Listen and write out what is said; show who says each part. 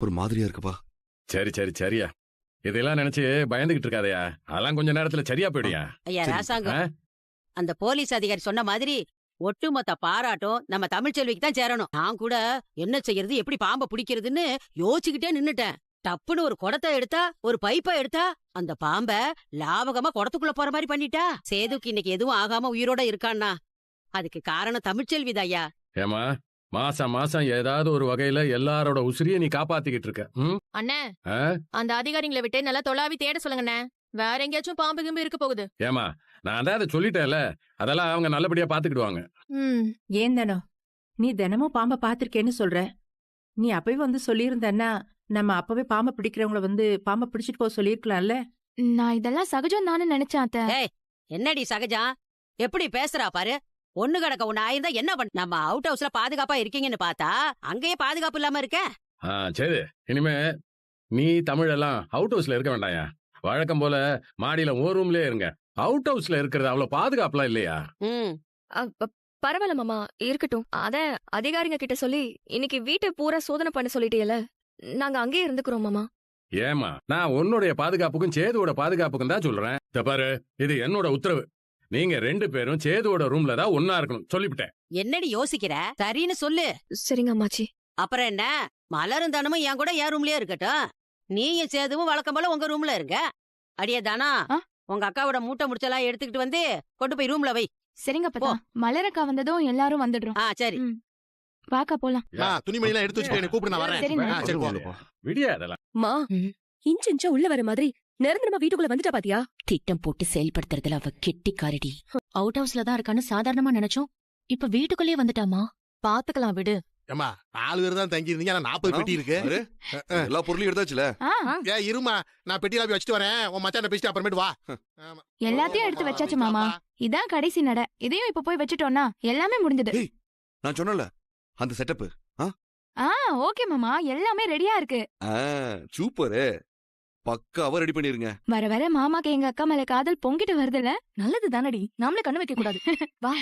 Speaker 1: ஒரு மாதிரியா இருக்குப்பா.
Speaker 2: சரி சரி சரியா, இதெல்லாம் நினைச்சு பயந்துகிட்டு இருக்காதயா, அதெல்லாம் கொஞ்ச நேரத்துல சரியா போயிடுயா.
Speaker 3: ஐயா ராசாங்கம், அந்த போலீஸ் அதிகாரி சொன்ன மாதிரி ஒட்டுமொத்த பாராட்டும் நம்ம தமிழ்ச்செல்விக்கு தான் சேரணும். நான் கூட என்ன செய்யறது, எப்படி பாம்பை பிடிக்கிறதுன்னு யோசிச்சுக்கிட்டே நின்னுட்டேன். டப்புன்னு ஒரு குடத்தை எடுத்தா, ஒரு பைப்பை எடுத்தா, அந்த பாம்ப லாபகமா குடத்துக்குள்ள போற மாதிரி பண்ணிட்டா. சேதுக்கு இன்னைக்கு எதுவும் ஆகாம உயிரோட இருக்கான்னா அதுக்கு காரணம் தமிழ்ச்செல்விதாயா.
Speaker 2: ஏமா, மாசம் மாசம் ஏதாவது ஒரு வகையில எல்லாரோட உசிரியை நீ காப்பாத்திக்கிட்டு இருக்க.
Speaker 4: அண்ணே, அந்த அதிகாரிங்களை விட்டு நல்லா தொலாவி தேட சொல்லுங்கண்ணே. வேற எங்கேயாச்சும் பாம்பு கிம்பு இருக்க போகுது.
Speaker 2: ஏமா, நான் தான் அதை சொல்லிட்டேன்ல, அதெல்லாம் அவங்க நல்லபடியா பாத்துக்கிடுவாங்க.
Speaker 5: ஏன் தானோ நீ தினமும் பாம்பை பாத்திருக்கேன்னு சொல்ற, நீ அப்பவே வந்து சொல்லியிருந்தன்னா நம்ம அப்பவே பாம்பை பிடிக்கிறவங்கள வந்து பாம்பை பிடிச்சிட்டு போக சொல்லிருக்கலாம்ல.
Speaker 4: நான் இதெல்லாம் சகஜம் தானே நினைச்சேன் அத்தை.
Speaker 3: ஏய், என்னடி சகஜம், எப்படி பேசுறா பாரு. ஒண்ணு கிடக்க ஒண்ணு ஆயிருந்தா என்ன பண்ண? நம்ம அவுட் ஹவுஸ்ல பாதுகாப்பா இருக்கீங்கன்னு பார்த்தா அங்கேயே பாதுகாப்பு இல்லாம இருக்க.
Speaker 2: சரி, இனிமே நீ தமிழ் எல்லாம் அவுட் ஹவுஸ்ல இருக்க வேண்டாயா. வழக்கம் போல மாடியில ஓ ரூம்லயே இருங்க. அவுட் ஹவுஸ்ல இருக்கிறது அவ்வளவு பாதுகாப்புலாம் இல்லையா?
Speaker 6: பரவாயில்ல மாமா, இருக்கட்டும். அத அதிகாரிங்க கிட்ட சொல்லி இன்னைக்கு வீட்டை பூரா சோதனை பண்ண சொல்லிட்டேல, நாங்க அங்கேயே இருந்துக்கிறோம் மாமா.
Speaker 2: ஏமா, நான் உன்னுடைய பாதுகாப்புக்கும் சேதுவோட பாதுகாப்புக்கும் தான் சொல்றேன். பாரு, இது என்னோட உத்தரவு. நீங்க 2 பேரும் சேதுவோட ரூம்ல தான் ஒன்னா இருக்கணும் சொல்லிவிட்டேன்.
Speaker 3: என்னடி யோசிக்கிற? சரின்னு சொல்லு.
Speaker 6: சரிங்க அம்மாச்சி.
Speaker 3: அப்புறம் என்ன, மலரும் தானமும் என் கூட என் ரூம்லயே இருக்கட்டும். நீயும் சேதுவும் வழக்கம் போல உங்க ரூம்ல இருங்க. அடியே தானா, உங்க அக்காவோட மூட்டை முடிச்செல்லாம் எடுத்துக்கிட்டு வந்து கொண்டு போய் ரூம்ல வை.
Speaker 4: சரிங்க அப்பா, மலரக்கா வந்ததும் எல்லாரும் வந்துடுறோம்.
Speaker 3: சரி,
Speaker 4: வாக்கா போலாம்.
Speaker 7: துணிமணி எல்லாம் எடுத்து வச்சுட்டு கூப்பிடு, நான் வரேன்.
Speaker 2: சரி, விடியா அதெல்லாம்.
Speaker 6: மா, இன்ச்சு இன்ச்சா உள்ள வர மாதிரி நிரந்தரமா வீட்டுக்குள்ள வந்துட்டா பாத்தியா?
Speaker 8: திட்டம் போட்டு செயல்படுத்துறதுல அவ கெட்டிக்காரடி. அவுட் ஹவுஸ்ல தான் இருக்கான்னு சாதாரணமா நினைச்சோம், இப்ப வீட்டுக்குள்ளேயே வந்துட்டாமா.
Speaker 4: பாத்துக்கலாம் விடு.
Speaker 7: ஏமா, 4 பேர் தான் தங்கி இருந்தீங்க, 40 பெட்டி இருக்கு.
Speaker 1: எல்லா பொருளையும் எடுத்தாச்சுல.
Speaker 7: இருமா, நான் பெட்டியில போய் வச்சுட்டு வரேன். உன் மச்சான பேசிட்டு அப்புறமேட்டு வா.
Speaker 4: எல்லாத்தையும் எடுத்து வச்சாச்சு மாமா, இதான் கடைசி நட. இதையும் இப்ப போய் வச்சுட்டோம்னா எல்லாமே முடிஞ்சது.
Speaker 1: நான் சொன்னல அந்த செட்டப்.
Speaker 4: ஓகே மாமா, எல்லாமே ரெடியா இருக்கு.
Speaker 1: சூப்பர், பக்காவா ரெடி பண்ணிருங்க.
Speaker 4: வர வர மாமாக்கு எங்க அக்கா மேல காதல் பொங்கிட்டு வருதுல, நல்லது தானடி, நாமளே கண்ணு வைக்க கூடாது. வா.